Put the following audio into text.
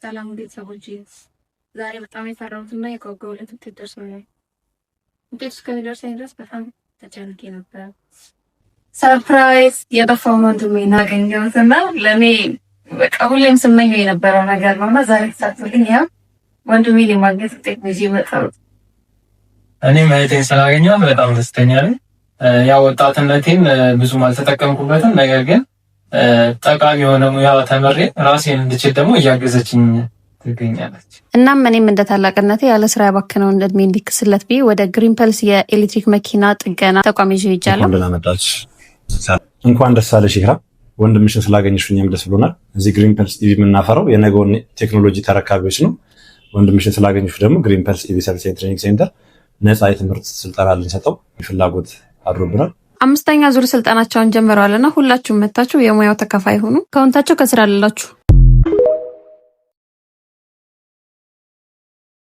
ሰላም ቤተሰቦች፣ ዛሬ በጣም የፈራሁትና የጓጓሁለት ውጤት ደርሶኛል። ውጤቱ እስከሚደርሰኝ ድረስ በጣም ተጨንቄ ነበር። ሰርፕራይዝ! የጠፋውን ወንድሜን አገኘሁትና ለእኔ በቃ ሁሌም ስመኘው የነበረው ነገር ነውና ዛሬ ተሳክቶልኝ ያ ወንድሜን የማግኘት ውጤት ነው ይዤ የመጣሁት። እኔም እህቴን ስላገኘኋት በጣም ደስተኛ ነኝ። ያው ወጣትነቴን ብዙም አልተጠቀምኩበትም፣ ነገር ግን ጠቃሚ የሆነ ሙያ ተምሬ ራሴን እንድችል ደግሞ እያገዘችኝ ትገኛለች። እናም እኔም እንደ ታላቅነቴ ያለ ስራ ያባከነውን እድሜ እንዲክስለት ብዬ ወደ ግሪን ፐልስ የኤሌክትሪክ መኪና ጥገና ተቋም ይዤ ሄጃለሁ። እንኳን ደስ አለሽ ኢክራም፣ ወንድምሽን ስላገኘሽ እኛም ደስ ብሎናል። እዚህ ግሪን ፐልስ ኢቪ የምናፈራው የነገውን ቴክኖሎጂ ተረካቢዎች ነው። ወንድምሽን ስላገኘሽ ደግሞ ግሪን ፐልስ ኢቪ ሰርቪስ ትሬኒንግ ሴንተር ነፃ የትምህርት ስልጠና ልንሰጠው ፍላጎት አድሮብናል። 5ኛ ዙር ስልጠናቸውን ጀምረዋልና ሁላችሁም መታችሁ የሙያው ተካፋይ ሆኑ። ከወንታቸው ከስራ አላችሁ